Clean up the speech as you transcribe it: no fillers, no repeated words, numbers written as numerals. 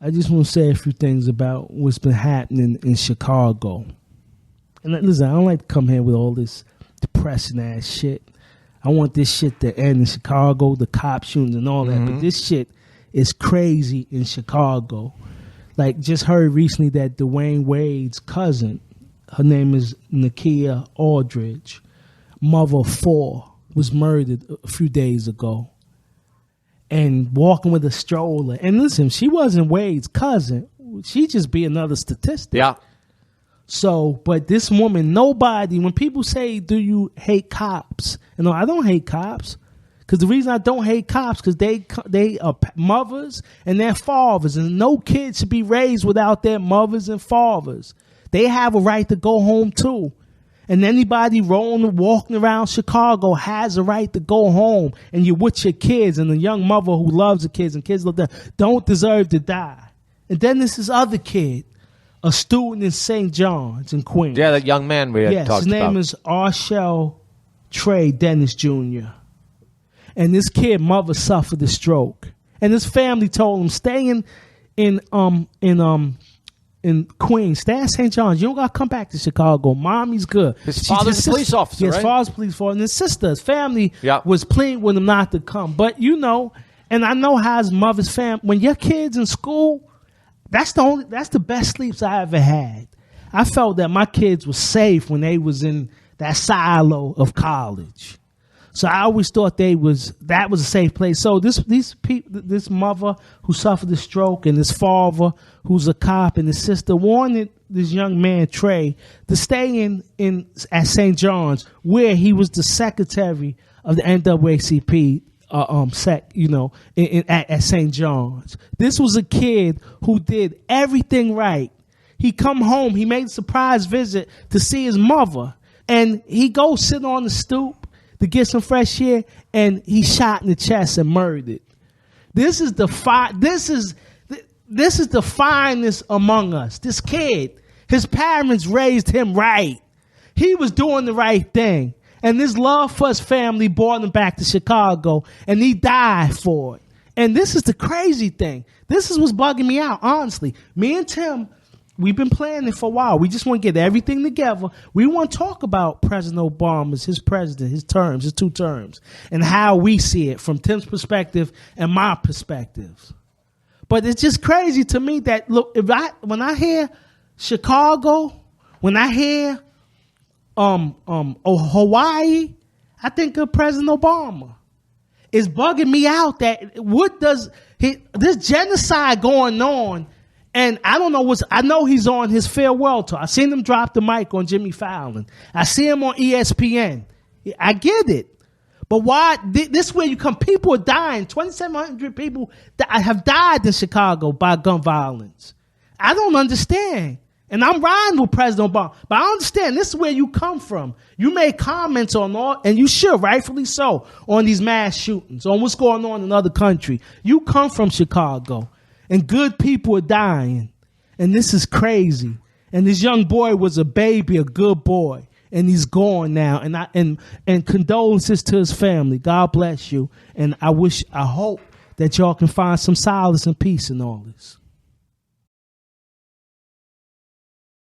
I just want to say a few things about what's been happening in Chicago. And listen, I don't like to come here with all this depressing ass shit. I want this shit to end in Chicago, the cop shootings and all that. But this shit is crazy in Chicago. Like, just heard recently that Dwayne Wade's cousin, her name is Nykea Aldridge, mother of 4, was murdered a few days ago. And walking with a stroller. And listen, she wasn't Wade's cousin. She'd just be another statistic. Yeah. So, but this woman, nobody, when people say, do you hate cops? You know, I don't hate cops. Because the reason I don't hate cops, because they are mothers and their fathers. And no kid should be raised without their mothers and fathers. They have a right to go home too. And anybody walking around Chicago has a right to go home. And you're with your kids, and a young mother who loves the kids and kids love them don't deserve to die. And then this is other kid, a student in St. John's in Queens. Yeah, that young man we had talked about. His name is Arshel Trey Dennis Jr. And this kid mother suffered a stroke. And his family told him, stay in Queens, stay in St. John's. You don't got to come back to Chicago. Mommy's good. His father's a police officer, right? His father's a police officer. And his sister, his family was pleading with him not to come. But you know, and I know how his mother's family, when your kid's in school, that's the best sleeps I ever had. I felt that my kids were safe when they was in that silo of college. So I always thought that was a safe place. So this mother who suffered a stroke, and this father who's a cop, and his sister wanted this young man Trey to stay at St. John's, where he was the secretary of the NAACP. At St. John's. This was a kid who did everything right. He come home, he made a surprise visit to see his mother, and he goes sit on the stoop to get some fresh air, and he shot in the chest and murdered. This is the finest among us. This kid, his parents raised him right. He was doing the right thing. And this love for his family brought him back to Chicago, and he died for it. And this is the crazy thing. This is what's bugging me out, honestly. Me and Tim, we've been planning for a while. We just want to get everything together. We want to talk about President Obama's, his 2 terms, and how we see it from Tim's perspective and my perspectives. But it's just crazy to me that, look, when I hear Chicago, when I hear Hawaii, I think of President Obama. It's bugging me out that this genocide going on, and I don't know I know he's on his farewell tour. I seen him drop the mic on Jimmy Fallon. I see him on ESPN. I get it. But why, this way you come, people are dying. 2,700 people have died in Chicago by gun violence. I don't understand. And I'm riding with President Obama. But I understand this is where you come from. You made comments on all, and you should, rightfully so, on these mass shootings, on what's going on in other countries. You come from Chicago, and good people are dying. And this is crazy. And this young boy was a baby, a good boy. And he's gone now. And condolences to his family. God bless you. And I hope that y'all can find some solace and peace in all this.